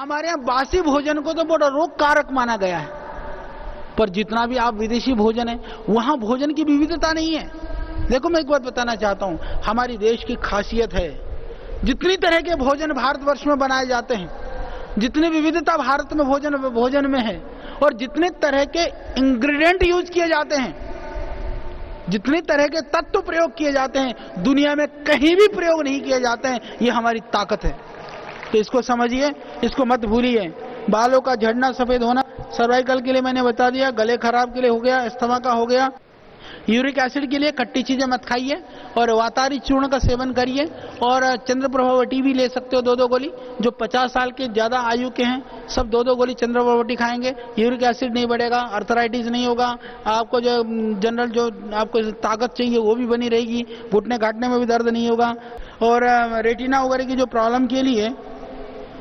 हमारे यहाँ बासी भोजन को तो बड़ा रोग कारक माना गया है, पर जितना भी आप विदेशी भोजन है वहां भोजन की विविधता नहीं है। देखो मैं एक बात बताना चाहता हूं, हमारी देश की खासियत है, जितनी तरह के भोजन भारतवर्ष में बनाए जाते हैं, जितनी विविधता भारत में भोजन में है, और जितने तरह के इंग्रेडिएंट यूज किए जाते हैं, जितने तरह के तत्व प्रयोग किए जाते हैं, दुनिया में कहीं भी प्रयोग नहीं किए जाते हैं। ये हमारी ताकत है, तो इसको समझिए, इसको मत भूलिए। बालों का झड़ना, सफेद होना, सर्वाइकल के लिए मैंने बता दिया, गले खराब के लिए हो गया, अस्थमा का हो गया, यूरिक एसिड के लिए खट्टी चीजें मत खाइए, और वातारी चूर्ण का सेवन करिए, और चंद्रप्रभावती भी ले सकते हो 2-2 गोली। जो 50 साल के ज्यादा आयु के हैं सब 2-2 गोली चंद्रप्रभावती खाएंगे, यूरिक एसिड नहीं बढ़ेगा, अर्थराइटिस नहीं होगा, आपको जो जनरल जो आपको ताकत चाहिए वो भी बनी रहेगी, घुटने घाटने में भी दर्द नहीं होगा। और रेटिना वगैरह की जो प्रॉब्लम के लिए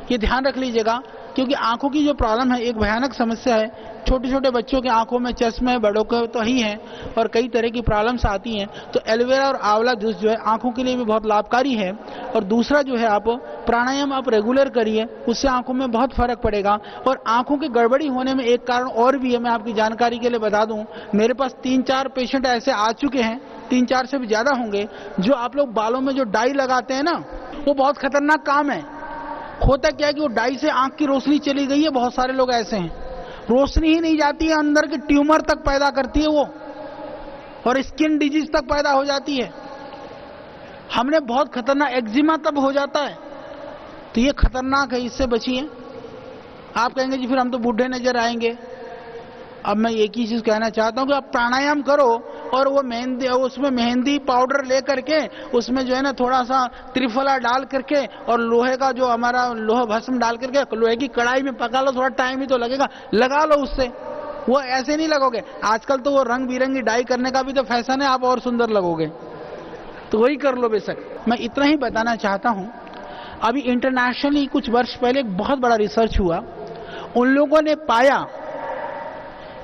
ये ध्यान रख लीजिएगा, क्योंकि आंखों की जो प्रॉब्लम है एक भयानक समस्या है। छोटे छोटे बच्चों के आंखों में चश्मे, बड़ों के तो ही है, और कई तरह की प्रॉब्लम्स आती हैं। तो एलोवेरा और आंवला जूस जो है आंखों के लिए भी बहुत लाभकारी है। और दूसरा जो है, आप प्राणायाम आप रेगुलर करिए, उससे आंखों में बहुत फर्क पड़ेगा। और आंखों की गड़बड़ी होने में एक कारण और भी है, मैं आपकी जानकारी के लिए बता दूं, मेरे पास 3-4 पेशेंट ऐसे आ चुके हैं, 3-4 से भी ज्यादा होंगे, जो आप लोग बालों में जो डाई लगाते हैं ना, वो बहुत खतरनाक काम है। होता क्या है कि वो डाई से आंख की रोशनी चली गई है, बहुत सारे लोग ऐसे हैं, रोशनी ही नहीं जाती है, अंदर के ट्यूमर तक पैदा करती है वो, और स्किन डिजीज तक पैदा हो जाती है। हमने बहुत खतरनाक एक्जिमा तब हो जाता है, तो ये खतरनाक है, इससे बचिए। आप कहेंगे जी फिर हम तो बूढ़े नजर आएंगे। अब मैं एक ही चीज कहना चाहता हूं कि आप प्राणायाम करो, और वो मेहंदी, उसमें मेहंदी पाउडर लेकर के उसमें जो है ना थोड़ा सा त्रिफला डाल करके, और लोहे का जो हमारा लोहा भस्म डाल करके लोहे की कढ़ाई में पका लो, थोड़ा टाइम ही तो लगेगा, लगा लो उससे। वो ऐसे नहीं लगोगे, आजकल तो वो रंग बिरंगी डाई करने का भी तो फैशन है, आप और सुंदर लगोगे, तो वही कर लो बेशक। मैं इतना ही बताना चाहता हूं, अभी इंटरनेशनली कुछ वर्ष पहले एक बहुत बड़ा रिसर्च हुआ, उन लोगों ने पाया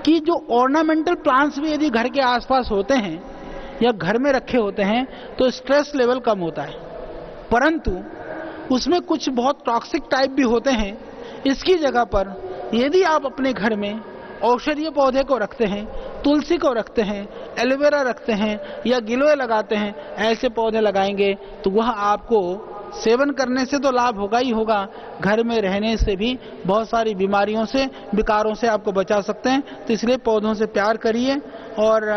कि जो ऑर्नामेंटल प्लांट्स भी यदि घर के आसपास होते हैं या घर में रखे होते हैं तो स्ट्रेस लेवल कम होता है, परंतु उसमें कुछ बहुत टॉक्सिक टाइप भी होते हैं। इसकी जगह पर यदि आप अपने घर में औषधीय पौधे को रखते हैं, तुलसी को रखते हैं, एलोवेरा रखते हैं, या गिलोय लगाते हैं, ऐसे पौधे लगाएंगे तो वह आपको सेवन करने से तो लाभ होगा ही होगा, घर में रहने से भी बहुत सारी बीमारियों से, विकारों से आपको बचा सकते हैं। तो इसलिए पौधों से प्यार करिए, और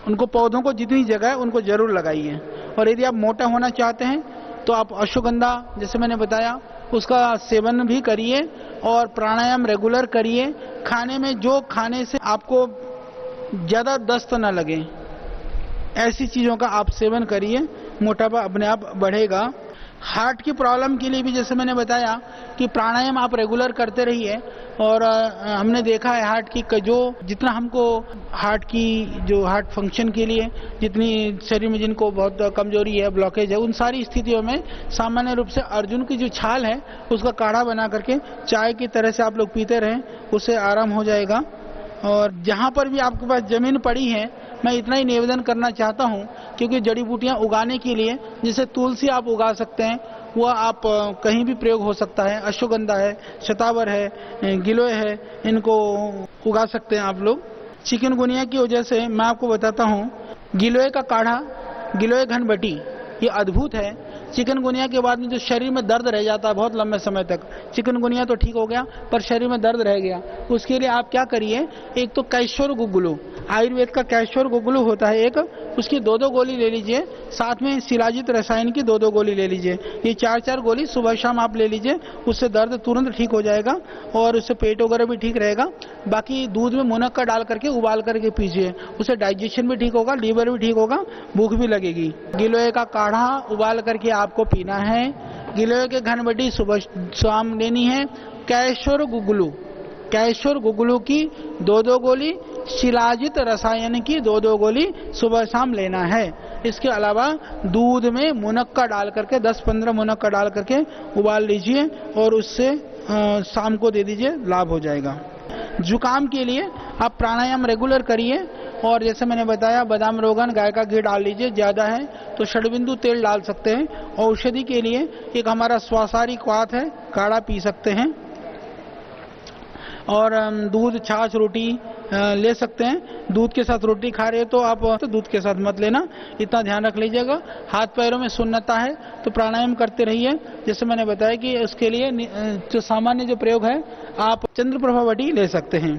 उनको, पौधों को जितनी जगह है उनको जरूर लगाइए। और यदि आप मोटा होना चाहते हैं तो आप अश्वगंधा, जैसे मैंने बताया, उसका सेवन भी करिए, और प्राणायाम रेगुलर करिए। खाने में जो खाने से आपको ज्यादा दस्त न लगे, ऐसी चीजों का आप सेवन करिए, मोटापा अपने आप बढ़ेगा। हार्ट की प्रॉब्लम के लिए भी जैसे मैंने बताया कि प्राणायाम आप रेगुलर करते रहिए, और हमने देखा है हार्ट की जो जितना हमको हार्ट की जो हार्ट फंक्शन के लिए जितनी शरीर में जिनको बहुत कमजोरी है, ब्लॉकेज है, उन सारी स्थितियों में सामान्य रूप से अर्जुन की जो छाल है उसका काढ़ा बना करके चाय की तरह से आप लोग पीते रहें, उससे आराम हो जाएगा। और जहां पर भी आपके पास जमीन पड़ी है, मैं इतना ही निवेदन करना चाहता हूं, क्योंकि जड़ी बूटियां उगाने के लिए जैसे तुलसी आप उगा सकते हैं, वह आप कहीं भी प्रयोग हो सकता है, अश्वगंधा है, शतावर है, गिलोय है, इनको उगा सकते हैं आप लोग। चिकनगुनिया की वजह से मैं आपको बताता हूं, गिलोय का काढ़ा, गिलोय घनबटी, ये अद्भुत है। चिकनगुनिया के बाद में जो शरीर में दर्द रह जाता है बहुत लंबे समय तक, चिकनगुनिया तो ठीक हो गया पर शरीर में दर्द रह गया, उसके लिए आप क्या करिए, एक तो कैश्योर गुग्गुलू, आयुर्वेद का कैश्योर गुग्गुलू होता है एक, उसकी 2-2 गोली ले लीजिए, साथ में शिलाजित रसायन की 2-2 गोली ले लीजिए। ये 4-4 गोली सुबह शाम आप ले लीजिए, उससे दर्द तुरंत ठीक हो जाएगा, और उससे पेट वगैरह भी ठीक रहेगा। बाकी दूध में मुनक्का डाल करके उबाल करके पीजिए, उससे डाइजेशन भी ठीक होगा, लीवर भी ठीक होगा, भूख भी लगेगी। गिलोय का काढ़ा उबाल करके आपको पीना है, गिलोय के घनबटी सुबह शाम लेनी है, कैश्योर गुग्गुलू की 2-2 गोली, शिलाजित रसायन की 2-2 गोली सुबह शाम लेना है। इसके अलावा दूध में मुनक्का डाल करके 10-15 मुनक्का डाल करके उबाल लीजिए, और उससे शाम को दे दीजिए, लाभ हो जाएगा। जुकाम के लिए आप प्राणायाम रेगुलर करिए, और जैसे मैंने बताया बादाम रोगन गाय का घी डाल लीजिए, ज़्यादा है तो षडबिंदु तेल डाल सकते हैं। औषधि के लिए एक हमारा स्वासारी क्वाथ है, काढ़ा पी सकते हैं। और दूध, छाछ, रोटी ले सकते हैं। दूध के साथ रोटी खा रहे हो तो आप तो दूध के साथ मत लेना, इतना ध्यान रख लीजिएगा। हाथ पैरों में सुन्नता है तो प्राणायाम करते रहिए। जैसे मैंने बताया कि उसके लिए जो सामान्य जो प्रयोग है, आप चंद्रप्रभा वटी ले सकते हैं।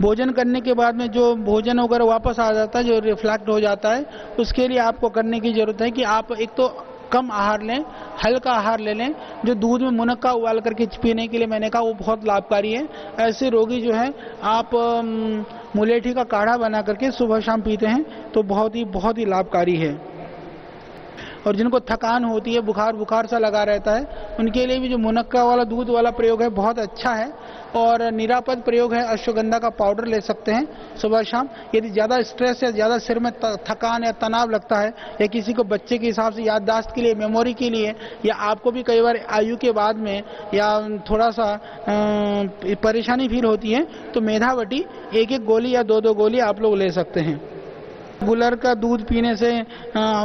भोजन करने के बाद में जो भोजन वगैरह वापस आ जाता है, जो रिफ्लेक्ट हो जाता है, उसके लिए आपको करने की जरूरत है कि आप एक तो कम आहार लें, हल्का आहार ले लें। जो दूध में मुनक्का उबाल करके पीने के लिए मैंने कहा वो बहुत लाभकारी है। ऐसे रोगी जो है आप मुलेठी का काढ़ा बना करके सुबह शाम पीते हैं तो बहुत ही लाभकारी है। और जिनको थकान होती है, बुखार सा लगा रहता है, उनके लिए भी जो मुनक्का वाला दूध वाला प्रयोग है बहुत अच्छा है। और निरापद प्रयोग है, अश्वगंधा का पाउडर ले सकते हैं सुबह शाम। यदि ज़्यादा स्ट्रेस या ज़्यादा सिर में थकान या तनाव लगता है, या किसी को बच्चे के हिसाब से याददाश्त के लिए, मेमोरी के लिए, या आपको भी कई बार आयु के बाद में या थोड़ा सा परेशानी फील होती है, तो मेधावटी एक गोली या दो गोली आप लोग ले सकते हैं। गुलर का दूध पीने से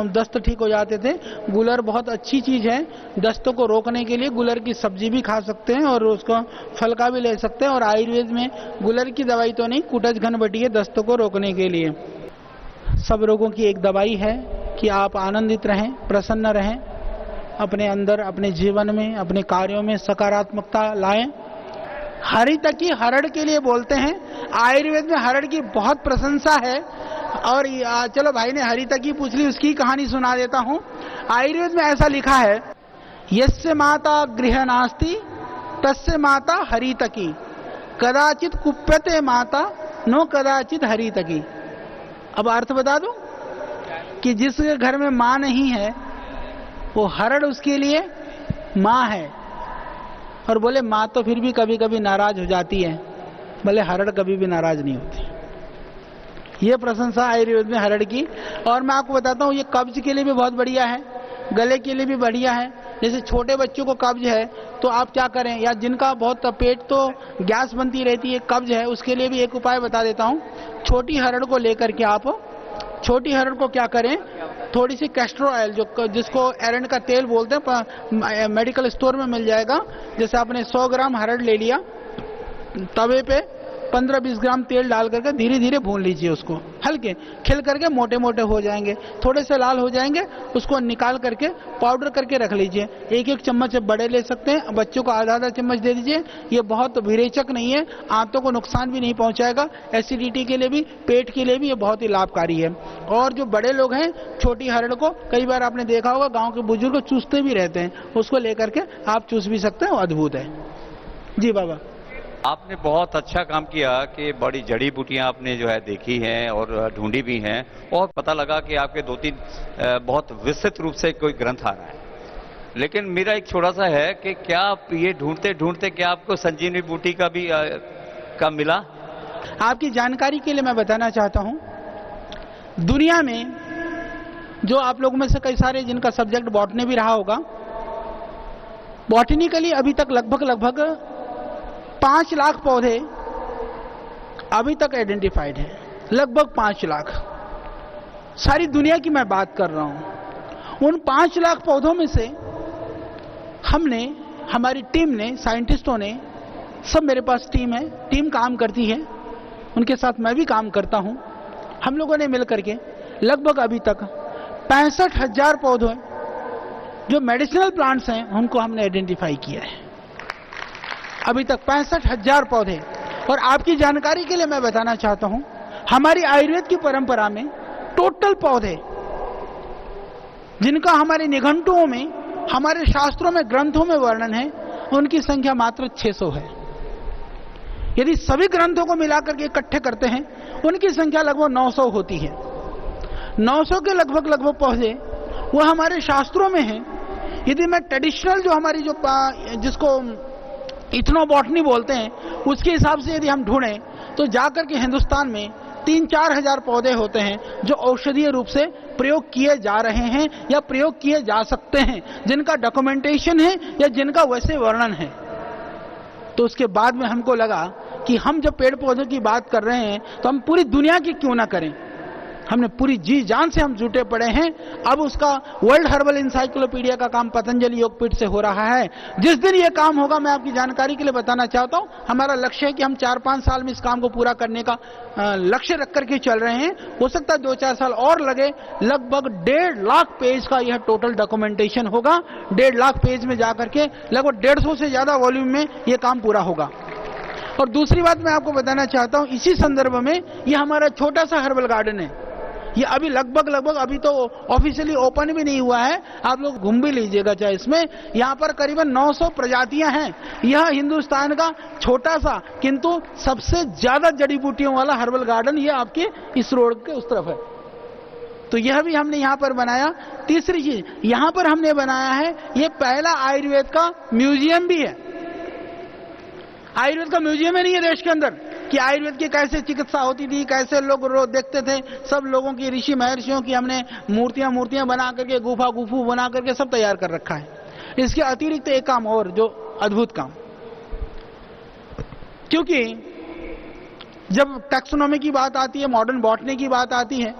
दस्त ठीक हो जाते थे। गुलर बहुत अच्छी चीज है, दस्तों को रोकने के लिए गुलर की सब्जी भी खा सकते हैं और उसको फल का भी ले सकते हैं। और आयुर्वेद में गुलर की दवाई तो नहीं, कुटज घनबटी है दस्तों को रोकने के लिए। सब रोगों की एक दवाई है कि आप आनंदित रहें, प्रसन्न रहें, अपने अंदर, अपने जीवन में, अपने कार्यों में सकारात्मकता लाएं। हरितकी हरड़ के लिए बोलते हैं। आयुर्वेद में हरड़ की बहुत प्रशंसा है। और चलो भाई ने हरितकी पूछ ली, उसकी कहानी सुना देता हूं। आयुर्वेद में ऐसा लिखा है, यस्य माता गृह नास्ति तस्य माता हरितकी, कदाचित कुप्यते माता नो कदाचित हरितकी। अब अर्थ बता दूं कि जिसके घर में मां नहीं है वो हरड़ उसके लिए मां है। और बोले मां तो फिर भी कभी कभी नाराज हो जाती है, बोले हरड़ कभी भी नाराज नहीं होती। ये प्रशंसा आयुर्वेद में हरड़ की। और मैं आपको बताता हूँ, ये कब्ज के लिए भी बहुत बढ़िया है, गले के लिए भी बढ़िया है। जैसे छोटे बच्चों को कब्ज है तो आप क्या करें, या जिनका बहुत पेट तो गैस बनती रहती है, कब्ज है, उसके लिए भी एक उपाय बता देता हूँ। छोटी हरड़ को लेकर के आप, छोटी हरड़ को क्या करें, थोड़ी सी कैस्टर ऑयल, जिसको एरंड का तेल बोलते हैं, मेडिकल स्टोर में मिल जाएगा। जैसे आपने 100 ग्राम हरड़ ले लिया, तवे पे 15-20 ग्राम तेल डाल करके धीरे धीरे भून लीजिए उसको, हल्के खिल करके मोटे मोटे हो जाएंगे, थोड़े से लाल हो जाएंगे, उसको निकाल करके पाउडर करके रख लीजिए। एक एक चम्मच बड़े ले सकते हैं, बच्चों को आधा चम्मच दे दीजिए। ये बहुत विरेचक नहीं है, आंतों को नुकसान भी नहीं पहुंचाएगा, एसिडिटी के लिए भी, पेट के लिए भी ये बहुत ही लाभकारी है। और जो बड़े लोग हैं, छोटी हरड़ को कई बार आपने देखा होगा गाँव के बुजुर्ग चूसते भी रहते हैं, उसको लेकर के आप चूस भी सकते हैं, अद्भुत है। जी बाबा, आपने बहुत अच्छा काम किया कि बड़ी जड़ी बूटियां आपने जो है देखी हैं और ढूंढी भी हैं, और पता लगा कि आपके 2-3 बहुत विस्तृत रूप से कोई ग्रंथ आ रहा है। लेकिन मेरा एक छोटा सा है कि क्या आप ये ढूंढते ढूंढते क्या आपको संजीवनी बूटी का भी का मिला? आपकी जानकारी के लिए मैं बताना चाहता हूं, दुनिया में जो आप लोगों में से कई सारे जिनका सब्जेक्ट बॉटनी भी रहा होगा, बॉटनिकली अभी तक लगभग 5 लाख पौधे अभी तक आइडेंटिफाइड हैं, लगभग 5 लाख। सारी दुनिया की मैं बात कर रहा हूं। उन 5 लाख पौधों में से हमने, हमारी टीम ने, साइंटिस्टों ने, सब मेरे पास टीम है, टीम काम करती है, उनके साथ मैं भी काम करता हूं। हम लोगों ने मिलकर के लगभग अभी तक 65,000 पौधे जो मेडिसिनल प्लांट्स हैं उनको हमने आइडेंटिफाई किया है। अभी तक 65,000 पौधे। और आपकी जानकारी के लिए मैं बताना चाहता हूं, हमारी आयुर्वेद की परंपरा में टोटल पौधे जिनका हमारे निघंटुओं में, हमारे शास्त्रों में, ग्रंथों में वर्णन है, उनकी संख्या मात्र 600 है। यदि सभी ग्रंथों को मिलाकर के इकट्ठे करते हैं, उनकी संख्या लगभग 900 होती है। 900 के लगभग पौधे वो हमारे शास्त्रों में हैं। यदि मैं ट्रेडिशनल जो हमारी जो जिसको इथनोबॉटनी बोलते हैं, उसके हिसाब से यदि हम ढूंढें तो जाकर के हिंदुस्तान में 3-4 हजार पौधे होते हैं जो औषधीय रूप से प्रयोग किए जा रहे हैं या प्रयोग किए जा सकते हैं, जिनका डॉक्यूमेंटेशन है या जिनका वैसे वर्णन है। तो उसके बाद में हमको लगा कि हम जब पेड़ पौधों की बात कर रहे हैं तो हम पूरी दुनिया की क्यों ना करें। हमने पूरी जी जान से हम जुटे पड़े हैं। अब उसका वर्ल्ड हर्बल इंसाइक्लोपीडिया का काम पतंजलि योगपीठ से हो रहा है। जिस दिन ये काम होगा, मैं आपकी जानकारी के लिए बताना चाहता हूं, हमारा लक्ष्य है कि हम 4-5 साल में इस काम को पूरा करने का लक्ष्य रख करके चल रहे हैं। हो सकता है 2-4 साल और लगे। लगभग 1.5 लाख पेज का यह टोटल डॉक्यूमेंटेशन होगा। 1.5 लाख पेज में जाकर के लगभग 150 से ज्यादा वॉल्यूम में यह काम पूरा होगा। और दूसरी बात मैं आपको बताना चाहता हूं, इसी संदर्भ में यह हमारा छोटा सा हर्बल गार्डन है। ये अभी लगभग अभी तो ऑफिशियली ओपन भी नहीं हुआ है, आप लोग घूम भी लीजिएगा चाहे। इसमें यहाँ पर करीबन 900 प्रजातियां हैं। यह हिंदुस्तान का छोटा सा किंतु सबसे ज्यादा जड़ी बूटियों वाला हर्बल गार्डन ये आपके इस रोड के उस तरफ है। तो यह भी हमने यहाँ पर बनाया। तीसरी चीज यहाँ पर हमने बनाया है, ये पहला आयुर्वेद का म्यूजियम भी है। आयुर्वेद का म्यूजियम है नहीं है देश के अंदर, कि आयुर्वेद की कैसे चिकित्सा होती थी, कैसे लोग देखते थे। सब लोगों की, ऋषि महर्षियों की हमने मूर्तियां बना करके, गुफा बना करके सब तैयार कर रखा है। इसके अतिरिक्त एक काम और, जो अद्भुत काम, क्योंकि जब टैक्सोनॉमी की बात आती है, मॉडर्न बॉटनी की बात आती है,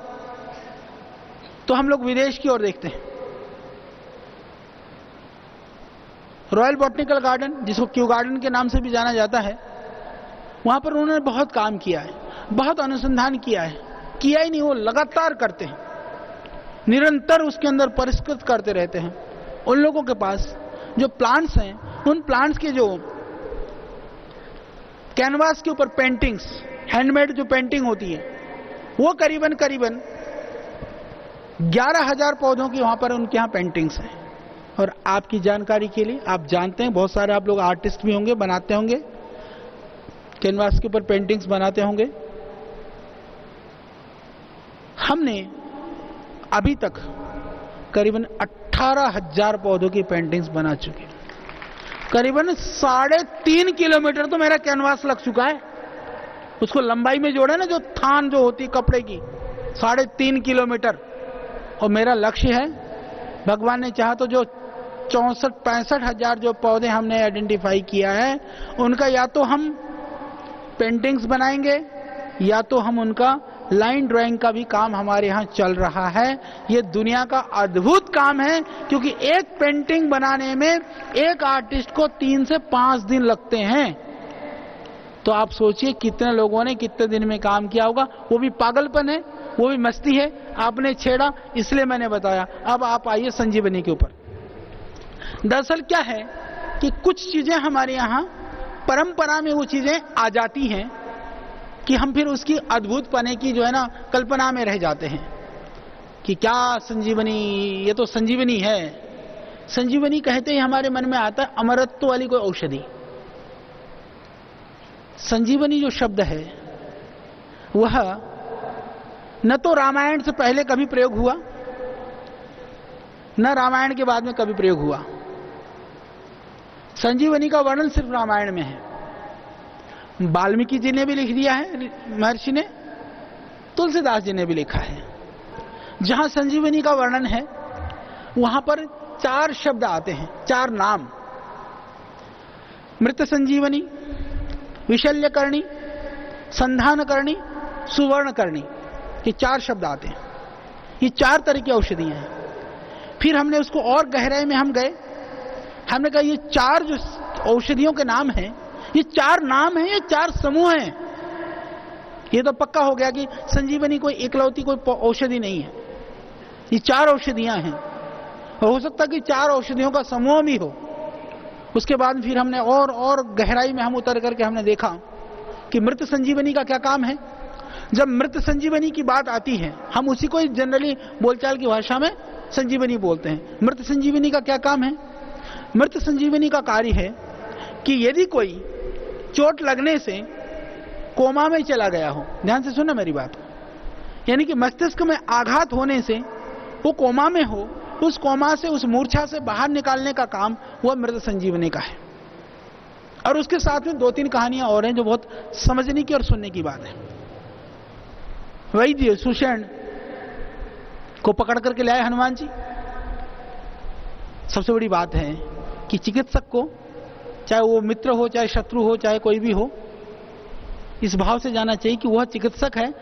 तो हम लोग विदेश की ओर देखते हैं। रॉयल बॉटनिकल गार्डन, जिसको क्यू गार्डन के नाम से भी जाना जाता है, वहां पर उन्होंने बहुत काम किया है, बहुत अनुसंधान किया है। किया ही नहीं, वो लगातार करते हैं, निरंतर उसके अंदर परिष्कृत करते रहते हैं। उन लोगों के पास जो प्लांट्स हैं, उन प्लांट्स के जो कैनवास के ऊपर पेंटिंग्स, हैंडमेड जो पेंटिंग होती है, वो करीबन 11,000 पौधों की वहां पर उनके यहां पेंटिंग्स हैं। और आपकी जानकारी के लिए, आप जानते हैं बहुत सारे आप लोग आर्टिस्ट भी होंगे, बनाते होंगे, कैनवास के ऊपर पेंटिंग्स बनाते होंगे। हमने अभी तक करीबन 18,000 पौधों की पेंटिंग्स बना चुके हैं। करीबन 3.5 किलोमीटर तो मेरा कैनवास लग चुका है। उसको लंबाई में जोड़े ना, जो थान जो होती कपड़े की, 3.5 किलोमीटर। और मेरा लक्ष्य है, भगवान ने चाहा तो जो 64-65 हजार जो पौधे हमने आइडेंटिफाई किया है, उनका या तो हम पेंटिंग्स बनाएंगे, या तो हम उनका लाइन ड्राइंग का भी काम हमारे यहाँ चल रहा है। ये दुनिया का अद्भुत काम है, क्योंकि एक पेंटिंग बनाने में एक आर्टिस्ट को 3 से 5 दिन लगते हैं। तो आप सोचिए कितने लोगों ने कितने दिन में काम किया होगा। वो भी पागलपन है, वो भी मस्ती है। आपने छेड़ा इसलिए मैंने बताया। अब आप आइए संजीवनी के ऊपर। दरअसल क्या है कि कुछ चीजें हमारे यहाँ परंपरा में वो चीजें आ जाती हैं कि हम फिर उसकी अद्भुत पने की जो है ना कल्पना में रह जाते हैं कि क्या संजीवनी, ये तो संजीवनी है। संजीवनी कहते ही हमारे मन में आता है अमरत्व वाली कोई औषधि। संजीवनी जो शब्द है वह न तो रामायण से पहले कभी प्रयोग हुआ, न रामायण के बाद में कभी प्रयोग हुआ। संजीवनी का वर्णन सिर्फ रामायण में है। वाल्मीकि जी ने भी लिख दिया है, महर्षि ने, तुलसीदास जी ने भी लिखा है। जहां संजीवनी का वर्णन है वहां पर 4 शब्द आते हैं, 4 नाम। मृत संजीवनी, विशल्यकर्णी, संधानकर्णी, सुवर्णकर्णी, ये 4 शब्द आते हैं। ये 4 तरह की औषधियां हैं। फिर हमने उसको और गहराई में हम गए, हमने कहा ये 4 जो औषधियों के नाम हैं, ये 4 नाम हैं, ये 4 समूह हैं। ये तो पक्का हो गया कि संजीवनी कोई इकलौती कोई औषधि नहीं है, ये 4 औषधियां हैं। और हो सकता है कि 4 औषधियों का समूह भी हो। उसके बाद फिर हमने और गहराई में हम उतर करके हमने देखा कि मृत संजीवनी का क्या काम है। जब मृत संजीवनी की बात आती है, हम उसी को जनरली बोलचाल की भाषा में संजीवनी बोलते हैं। मृत संजीवनी का क्या काम है? मृत संजीवनी का कार्य है कि यदि कोई चोट लगने से कोमा में चला गया हो, ध्यान से सुनना मेरी बात, यानी कि मस्तिष्क में आघात होने से वो कोमा में हो, उस कोमा से, उस मूर्छा से बाहर निकालने का काम वह मृत संजीवनी का है। और उसके साथ में 2-3 कहानियां और हैं जो बहुत समझने की और सुनने की बात है। वैद्य सुषेण को पकड़ करके लाए हनुमान जी। सबसे बड़ी बात है कि चिकित्सक को, चाहे वो मित्र हो, चाहे शत्रु हो, चाहे कोई भी हो, इस भाव से जाना चाहिए कि वह चिकित्सक है,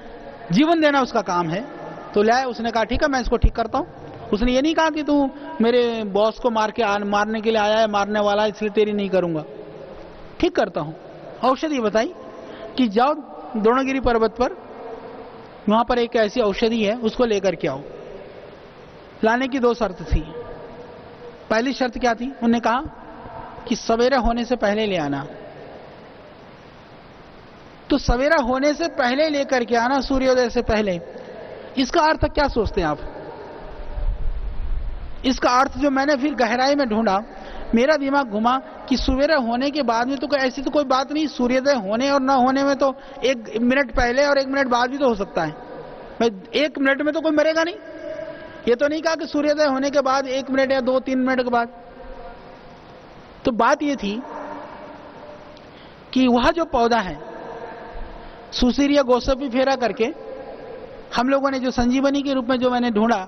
जीवन देना उसका काम है। तो ले आए, उसने कहा ठीक है मैं इसको ठीक करता हूं। उसने ये नहीं कहा कि तू मेरे बॉस को मारने के लिए आया है, मारने वाला है, इसलिए तेरी नहीं करूंगा, ठीक करता हूं। औषधि बताई कि जाओ द्रोणगिरी पर्वत पर, वहां पर एक ऐसी औषधि है, उसको लेकर के आओ। लाने की 2 शर्त थी। पहली शर्त क्या थी? उन्होंने कहा कि सवेरा होने से पहले ले आना। तो सवेरा होने से पहले लेकर के आना, सूर्योदय से पहले। इसका अर्थ क्या सोचते हैं आप? इसका अर्थ जो मैंने फिर गहराई में ढूंढा, मेरा दिमाग घुमा कि सवेरा होने के बाद में तो ऐसी तो कोई बात नहीं, सूर्योदय होने और न होने में तो 1 मिनट पहले और 1 मिनट बाद भी तो हो सकता है। भाई 1 मिनट में तो कोई मरेगा नहीं। ये तो नहीं कहा कि सूर्योदय होने के बाद 1 मिनट या 2-3 मिनट के बाद। तो बात ये थी कि वह जो पौधा है, सुसीरिया गोसपी फेरा करके हम लोगों ने जो संजीवनी के रूप में जो मैंने ढूंढा,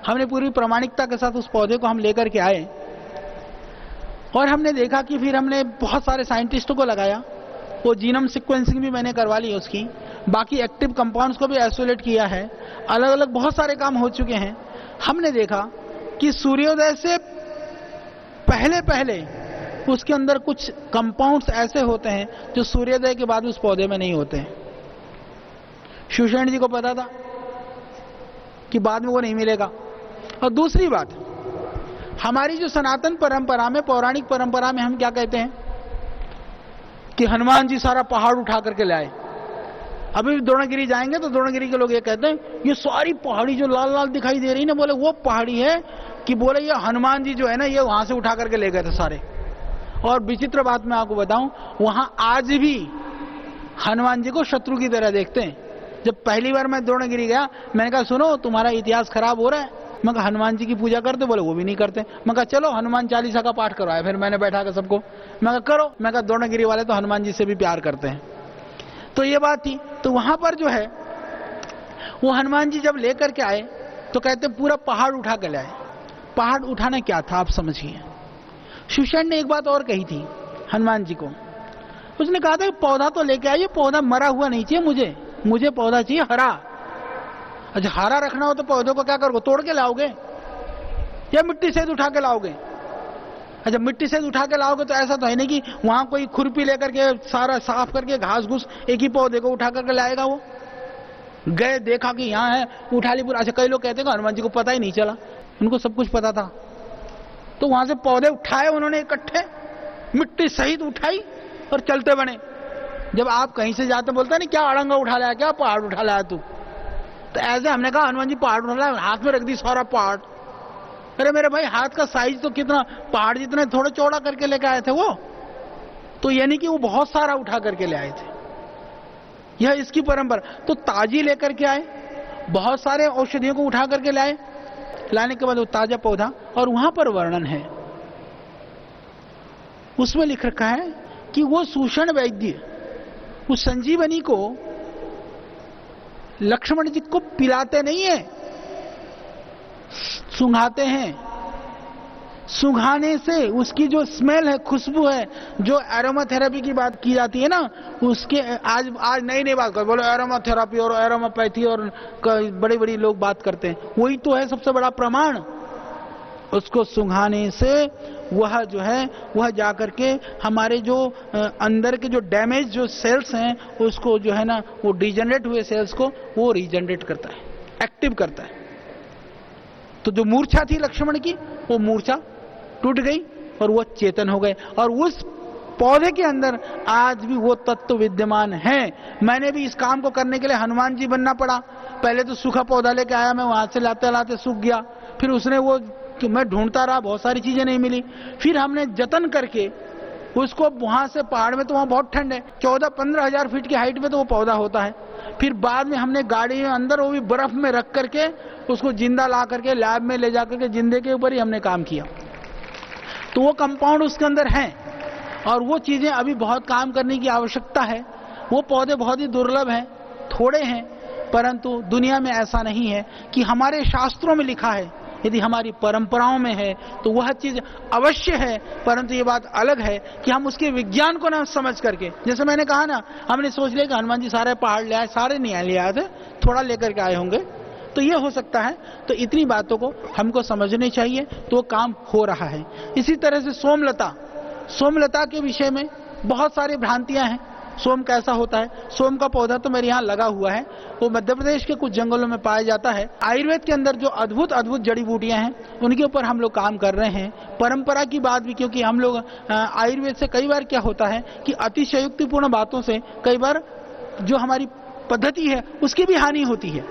हमने पूरी प्रामाणिकता के साथ उस पौधे को हम लेकर के आए और हमने देखा कि फिर हमने बहुत सारे साइंटिस्टों को लगाया, वो जीनोम सीक्वेंसिंग भी मैंने करवा ली उसकी, बाकी एक्टिव कंपाउंड्स को भी आइसोलेट किया है, अलग अलग बहुत सारे काम हो चुके हैं। हमने देखा कि सूर्योदय से पहले पहले उसके अंदर कुछ कंपाउंड्स ऐसे होते हैं जो सूर्योदय के बाद उस पौधे में नहीं होते हैं। शिवशरण जी को पता था कि बाद में वो नहीं मिलेगा। और दूसरी बात, हमारी जो सनातन परंपरा में, पौराणिक परंपरा में हम क्या कहते हैं कि हनुमान जी सारा पहाड़ उठा करके लाए। अभी भी द्रोणगिरी जाएंगे तो द्रोणगिरी के लोग ये कहते हैं ये सारी पहाड़ी जो लाल लाल दिखाई दे रही ना, बोले वो पहाड़ी है कि बोले ये हनुमान जी जो है ना ये वहां से उठा करके ले गए थे सारे। और विचित्र बात मैं आपको बताऊं, वहां आज भी हनुमान जी को शत्रु की तरह देखते हैं। जब पहली बार मैं द्रोणगिरी गया, मैंने कहा सुनो तुम्हारा इतिहास खराब हो रहा है। मैं कहा हनुमान जी की पूजा करते? बोले वो भी नहीं करते। मैं कहा चलो हनुमान चालीसा का पाठ करवाया। फिर मैंने बैठा कर सबको, मैं कहा करो। मैं कहा द्रोणगिरी वाले तो हनुमान जी से भी प्यार करते हैं। तो ये बात थी। तो वहां पर जो है वो हनुमान जी जब लेकर के आए तो कहते पूरा पहाड़ उठा के लाए। पहाड़ उठाना क्या था आप समझिए। शिवशरण ने एक बात और कही थी हनुमान जी को, उसने कहा था पौधा तो लेके आइए, पौधा मरा हुआ नहीं चाहिए मुझे पौधा चाहिए हरा। अच्छा हरा रखना हो तो पौधों को क्या करोगे, तोड़ के लाओगे या मिट्टी से उठा के लाओगे? अच्छा मिट्टी से उठा के लाओगे तो ऐसा तो है नहीं कि वहां कोई खुरपी लेकर के सारा साफ करके घास घूस एक ही पौधे को उठा करके लाएगा। वो गए देखा कि यहाँ है, उठा ली पूरा। अच्छा कई लोग कहते हैं हनुमान जी को पता ही नहीं चला, उनको सब कुछ पता था। तो वहां से पौधे उठाए उन्होंने इकट्ठे, मिट्टी सहित उठाई और चलते बने। जब आप कहीं से जाते बोलते नहीं क्या अड़ंगा उठा लाया, क्या पहाड़ उठा लाया तू, तो ऐसे हमने कहा हनुमान जी पहाड़ उठा लाया, हाथ में रख दी सारा पहाड़। अरे मेरे भाई हाथ का साइज तो कितना, पहाड़ जितने थोड़े चौड़ा करके लेके आए थे वो, तो यानी कि वो बहुत सारा उठा करके ले आए थे। यह इसकी परंपरा। तो ताजी लेकर के आए, बहुत सारे औषधियों को उठा करके लाए, लाने के बाद वो ताजा पौधा, और वहां पर वर्णन है, उसमें लिख रखा है कि वो सूषण वैद्य उस संजीवनी को लक्ष्मण जी को पिलाते नहीं है, सूंघाते हैं। सूंघाने से उसकी जो स्मेल है, खुशबू है, जो एरोमा थेरेपी की बात की जाती है ना, उसके आज नई नई बात कर बोलो एरोमा थेरेपी और एरोमापैथी और बड़े बड़े लोग बात करते हैं, वही तो है सबसे बड़ा प्रमाण। उसको सूंघाने से वह जो है वह जाकर के हमारे जो अंदर के जो डैमेज जो सेल्स हैं उसको जो है ना, वो डिजनरेट हुए सेल्स को वो रीजनरेट करता है, एक्टिव करता है। तो जो मूर्छा थी लक्ष्मण की, वो मूर्छा टूट गई और वो चेतन हो गए। और उस पौधे के अंदर आज भी वो तत्व विद्यमान है। मैंने भी इस काम को करने के लिए हनुमान जी बनना पड़ा। पहले तो सूखा पौधा लेके आया मैं, वहां से लाते लाते सूख गया। फिर उसने वो कि मैं ढूंढता रहा, बहुत सारी चीजें नहीं मिली। फिर हमने जतन करके उसको वहां से, पहाड़ में तो वहां बहुत ठंड है, 14-15 हजार फीट की हाइट में तो वो पौधा होता है। फिर बाद में हमने गाड़ी में अंदर वो भी बर्फ में रख करके उसको जिंदा ला करके लैब में ले जाकर के जिंदे के ऊपर ही हमने काम किया। तो वो कंपाउंड उसके अंदर हैं और वो चीजें अभी बहुत काम करने की आवश्यकता है। वो पौधे बहुत ही दुर्लभ हैं, थोड़े हैं, परंतु दुनिया में ऐसा नहीं है कि हमारे शास्त्रों में लिखा है। यदि हमारी परंपराओं में है तो वह चीज अवश्य है, परंतु ये बात अलग है कि हम उसके विज्ञान को ना समझ करके, जैसे मैंने कहा ना, हमने सोच लिया कि हनुमान जी सारे पहाड़ ले आए, सारे नहीं ले आए थे, थोड़ा लेकर के आए होंगे, तो ये हो सकता है। तो इतनी बातों को हमको समझनी चाहिए, तो काम हो रहा है। इसी तरह से सोमलता के विषय में बहुत सारी भ्रांतियां हैं। सोम कैसा होता है? सोम का पौधा तो मेरे यहाँ लगा हुआ है, वो मध्य प्रदेश के कुछ जंगलों में पाया जाता है। आयुर्वेद के अंदर जो अद्भुत अद्भुत जड़ी बूटियां हैं, उनके ऊपर हम लोग काम कर रहे हैं। परंपरा की बात भी, क्योंकि हम लोग आयुर्वेद से कई बार क्या होता है कि अतिशयोक्तिपूर्ण बातों से कई बार जो हमारी पद्धति है उसकी भी हानि होती है।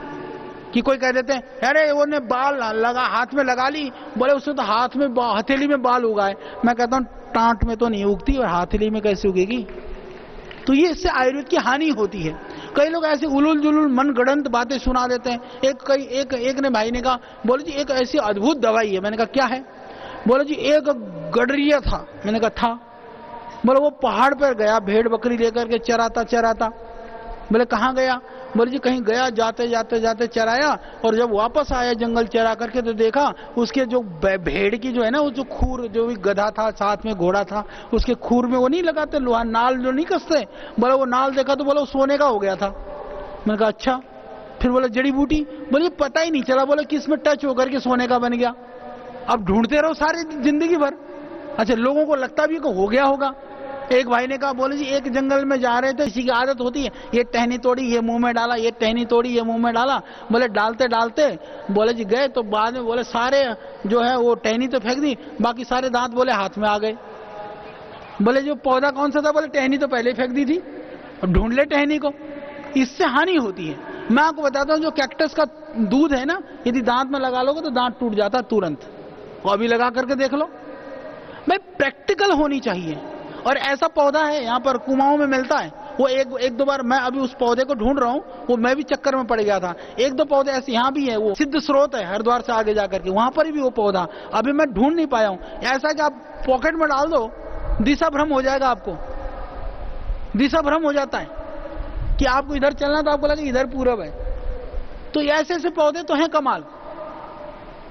कि कोई कह देते हैं अरे वो ने बाल लगा, हाथ में लगा ली, बोले उसने तो हाथ में हथेली में बाल उगाए। मैं कहता हूँ टांट में तो नहीं उगती और हथेली में कैसे उगेगी? तो ये इससे आयुर्वेद की हानि होती है। कई लोग ऐसे उलुल जुलुल मनगढ़ंत बातें सुना देते हैं। एक ने भाई ने कहा, बोले जी एक ऐसी अद्भुत दवाई है। मैंने कहा क्या है? बोले जी एक गडरिया था। मैंने कहा था। बोले वो पहाड़ पर गया भेड़ बकरी लेकर के चराता। बोले कहाँ गया? बोले जी कहीं गया, जाते चराया, और जब वापस आया जंगल चरा करके तो देखा उसके जो भेड़ की जो है ना, वो जो खूर, जो भी गधा था साथ में घोड़ा था, उसके खूर में वो नहीं लगाते लोहा, नाल जो नहीं कसते, बोले वो नाल देखा तो बोला वो सोने का हो गया था। मैंने कहा अच्छा। फिर बोले जड़ी बूटी, बोले पता ही नहीं चला, बोले किस में टच होकर के सोने का बन गया। अब ढूंढते रहो सारी जिंदगी भर। अच्छा, लोगों को लगता भी हो गया होगा। एक भाई ने कहा, बोले जी एक जंगल में जा रहे थे, इसी की आदत होती है, ये टहनी तोड़ी ये मुंह में डाला, ये टहनी तोड़ी ये मुंह में डाला। बोले डालते बोले जी गए तो बाद में बोले सारे जो है वो टहनी तो फेंक दी, बाकी सारे दांत बोले हाथ में आ गए। बोले जो पौधा कौन सा था? बोले टहनी तो पहले फेंक दी थी, ढूंढ ले टहनी को। इससे हानि होती है। मैं आपको बताता हूँ, जो कैक्टस का दूध है ना, यदि दांत में लगा लोगे तो दांत टूट जाता तुरंत। वो अभी लगा करके देख लो। भाई प्रैक्टिकल होनी चाहिए। और ऐसा पौधा है यहाँ पर कुमाऊं में मिलता है, वो एक दो बार मैं अभी उस पौधे को ढूंढ रहा हूँ, वो मैं भी चक्कर में पड़ गया था। एक दो पौधे ऐसे यहाँ भी है, वो सिद्ध स्रोत है हरिद्वार से आगे जाकर के, वहां पर भी वो पौधा अभी मैं ढूंढ नहीं पाया हूँ। ऐसा कि आप पॉकेट में डाल दो, दिशा भ्रम हो जाएगा आपको। दिशा भ्रम हो जाता है कि आपको इधर चलना तो आपको लगे इधर पूरब है। तो ऐसे ऐसे पौधे तो हैं कमाल।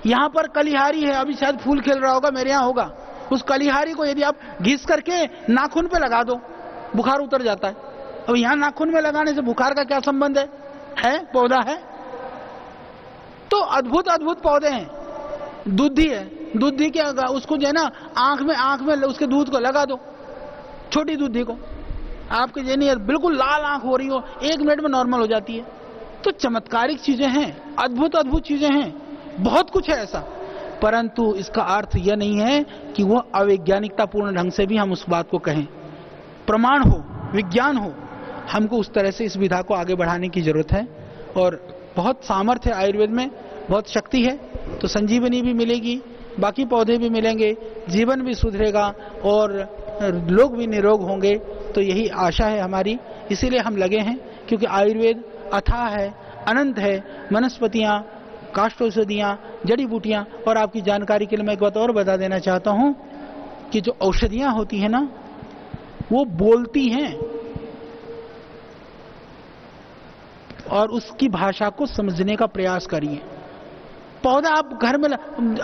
यहाँ पर कलिहारी है, अभी शायद फूल खिल रहा होगा, मेरे यहाँ होगा। उस कलिहारी को यदि आप घिस करके नाखून पे लगा दो, बुखार उतर जाता है। अब यहाँ नाखून में लगाने से बुखार का क्या संबंध है? पौधा है। तो अद्भुत अद्भुत पौधे हैं। दूधी है, दूधी के उसको जो है ना आंख में उसके दूध को लगा दो, छोटी दूधी को। आपके ये नहीं बिल्कुल लाल आंख हो रही हो, 1 मिनट में नॉर्मल हो जाती है। तो चमत्कारिक चीजें हैं, अद्भुत अद्भुत चीजें हैं, बहुत कुछ है ऐसा। परंतु इसका अर्थ यह नहीं है कि वह अवैज्ञानिकतापूर्ण ढंग से भी हम उस बात को कहें। प्रमाण हो, विज्ञान हो, हमको उस तरह से इस विधा को आगे बढ़ाने की जरूरत है। और बहुत सामर्थ्य है आयुर्वेद में, बहुत शक्ति है। तो संजीवनी भी मिलेगी, बाकी पौधे भी मिलेंगे, जीवन भी सुधरेगा और लोग भी निरोग होंगे। तो यही आशा है हमारी, इसीलिए हम लगे हैं, क्योंकि आयुर्वेद अथाह है, अनंत है। वनस्पतियां, काष्ठौषधियां, जड़ी बूटियां। और आपकी जानकारी के लिए मैं एक बात और बता देना चाहता हूं कि जो औषधियां होती हैं ना, वो बोलती हैं और उसकी भाषा को समझने का प्रयास करिए। पौधा आप घर में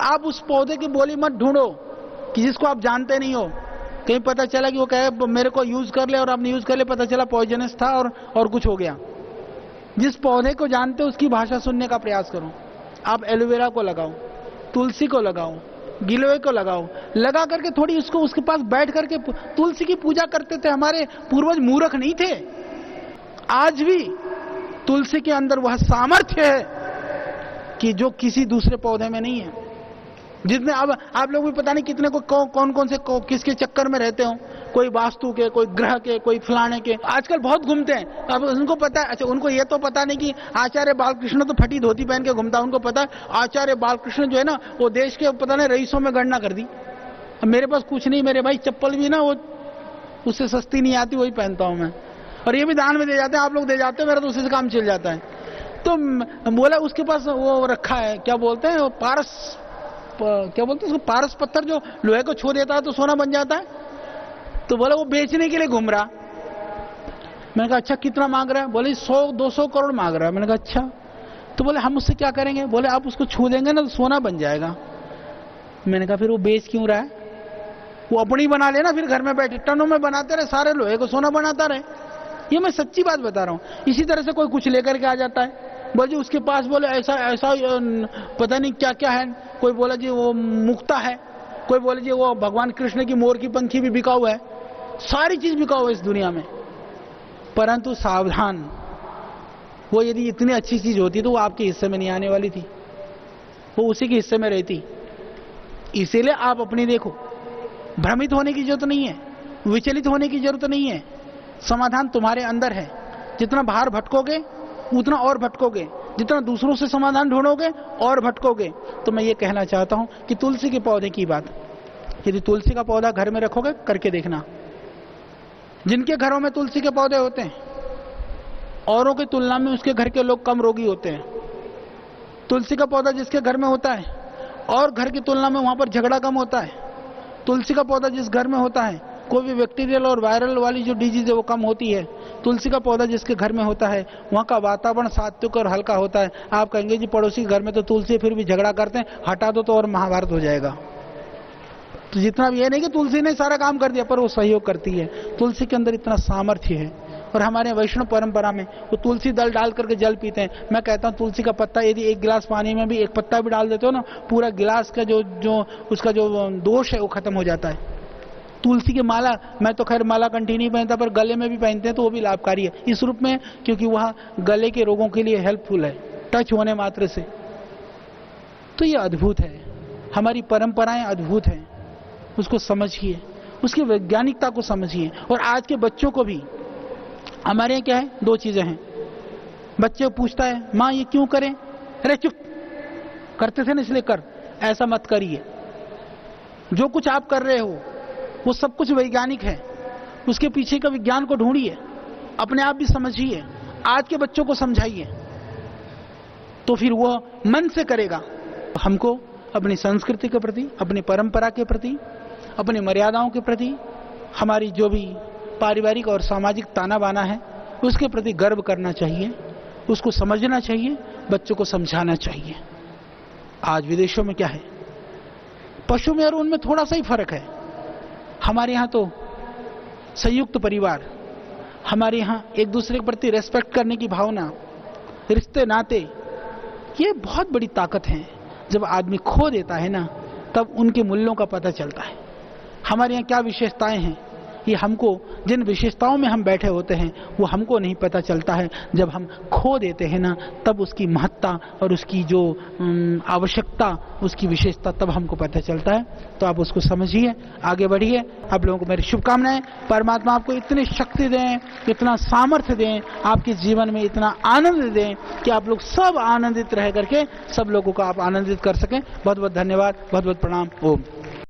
आप उस पौधे की बोली मत ढूंढो कि जिसको आप जानते नहीं हो। कहीं पता चला कि वो कहे मेरे को यूज कर ले, और आपने यूज कर ले, पता चला पॉइजनस था और कुछ हो गया। जिस पौधे को जानते हो उसकी भाषा सुनने का प्रयास करो। आप एलोवेरा को लगाओ, तुलसी को लगाओ, गिलोय को लगाओ, लगा करके थोड़ी उसको उसके पास बैठ करके तुलसी की पूजा करते थे। हमारे पूर्वज मूर्ख नहीं थे। आज भी तुलसी के अंदर वह सामर्थ्य है कि जो किसी दूसरे पौधे में नहीं है। जितने अब आप लोग भी पता नहीं कितने को कौन से किसके चक्कर में रहते हो, कोई वास्तु के, कोई ग्रह के, कोई फलाने के, आजकल बहुत घूमते हैं। अब उनको पता है, अच्छा उनको ये तो पता नहीं कि आचार्य बालकृष्ण तो फटी धोती पहन के घूमता। उनको पता है आचार्य बालकृष्ण जो है ना, वो देश के पता नहीं रईसों में गणना कर दी। अब मेरे पास कुछ नहीं, मेरे भाई चप्पल भी ना वो उससे सस्ती नहीं आती, वही पहनता हूं मैं। और ये भी दान में दे जाते हैं, आप लोग दे जाते हैं, मेरा तो उसी से काम चल जाता है। तो बोला उसके पास वो रखा है, क्या बोलते हैं, क्या बोलते हैं उसको, पारस पत्थर, जो लोहे को छू देता है तो सोना बन जाता है। तो बोला वो बेचने के लिए घूम रहा। मैंने कहा अच्छा कितना मांग रहा है? बोले 100-200 करोड़ मांग रहा है। मैंने कहा अच्छा। तो बोले हम उससे क्या करेंगे? बोले आप उसको छू देंगे ना तो सोना बन जाएगा। मैंने कहा फिर वो बेच क्यों रहा है? वो अपनी बना लेना, फिर घर में बैठे टनों में बनाते रहे, सारे लोहे को सोना बनाता रहे। ये मैं सच्ची बात बता रहा हूं। इसी तरह से कोई कुछ लेकर के आ जाता है, बोले जी उसके पास बोले ऐसा ऐसा पता नहीं क्या क्या है, कोई बोला जी वो मुक्ता है, कोई बोले जी वो भगवान कृष्ण की मोर की पंखी भी बिका हुआ है, सारी चीज बिका हुआ है इस दुनिया में। परंतु सावधान, वो यदि इतनी अच्छी चीज होती तो वो आपके हिस्से में नहीं आने वाली थी, वो उसी के हिस्से में रहती। इसीलिए आप अपनी देखो, भ्रमित होने की जरूरत नहीं है, विचलित होने की जरूरत नहीं है, समाधान तुम्हारे अंदर है। जितना बाहर भटकोगे उतना और भटकोगे, जितना दूसरों से समाधान ढूंढोगे और भटकोगे। तो मैं ये कहना चाहता हूं कि तुलसी के पौधे की बात, यदि तुलसी का पौधा घर में रखोगे, करके देखना, जिनके घरों में तुलसी के पौधे होते हैं औरों की तुलना में उसके घर के लोग कम रोगी होते हैं। तुलसी का पौधा जिसके घर में होता है और घर की तुलना में वहां पर झगड़ा कम होता है। तुलसी का पौधा जिस घर में होता है, कोई भी बैक्टीरियल और वायरल वाली जो डिजीज है वो कम होती है। तुलसी का पौधा जिसके घर में होता है वहां का वातावरण सात्विक और हल्का होता है। आप कहेंगे जी पड़ोसी के घर में तो तुलसी फिर भी झगड़ा करते हैं, हटा दो तो और महाभारत हो जाएगा। तो जितना भी, ये नहीं कि तुलसी ने सारा काम कर दिया, पर वो सहयोग करती है। तुलसी के अंदर इतना सामर्थ्य है। और हमारे वैष्णव परंपरा में वो तुलसी दल डाल करके जल पीते हैं। मैं कहता हूँ तुलसी का पत्ता यदि एक गिलास पानी में भी एक पत्ता भी डाल देते हो ना, पूरा गिलास का जो उसका जो दोष है वो खत्म हो जाता है। तुलसी की माला, मैं तो खैर माला कंठी नहीं पहनता, पर गले में भी पहनते हैं तो वो भी लाभकारी है इस रूप में, क्योंकि वह गले के रोगों के लिए हेल्पफुल है टच होने मात्र से। तो ये अद्भुत है, हमारी परंपराएं अद्भुत हैं, उसको समझिए, उसकी वैज्ञानिकता को समझिए। और आज के बच्चों को भी, हमारे यहाँ क्या है, दो चीजें हैं। बच्चे पूछता है माँ ये क्यों करें, अरे चुप, करते थे ना इसलिए कर, ऐसा मत करिए। जो कुछ आप कर रहे हो वो सब कुछ वैज्ञानिक है, उसके पीछे का विज्ञान को ढूंढिए, अपने आप भी समझिए, आज के बच्चों को समझाइए, तो फिर वो मन से करेगा। हमको अपनी संस्कृति के प्रति, अपनी परंपरा के प्रति, अपनी मर्यादाओं के प्रति, हमारी जो भी पारिवारिक और सामाजिक ताना बाना है उसके प्रति गर्व करना चाहिए, उसको समझना चाहिए, बच्चों को समझाना चाहिए। आज विदेशों में क्या है, पशु में और उनमें थोड़ा सा ही फर्क है। हमारे यहाँ तो संयुक्त परिवार, हमारे यहाँ एक दूसरे के प्रति रेस्पेक्ट करने की भावना, रिश्ते नाते, ये बहुत बड़ी ताकत है। जब आदमी खो देता है ना, तब उनके मूल्यों का पता चलता है। हमारे यहाँ क्या विशेषताएं हैं, ये हमको, जिन विशेषताओं में हम बैठे होते हैं वो हमको नहीं पता चलता है। जब हम खो देते हैं ना, तब उसकी महत्ता और उसकी जो आवश्यकता, उसकी विशेषता तब हमको पता चलता है। तो आप उसको समझिए, आगे बढ़िए। आप लोगों को मेरी शुभकामनाएं। परमात्मा आपको इतनी शक्ति दें, इतना सामर्थ्य दें, आपके जीवन में इतना आनंद दें कि आप लोग सब आनंदित रह करके सब लोगों को आप आनंदित कर सकें। बहुत बहुत धन्यवाद, बहुत बहुत प्रणाम। ओम।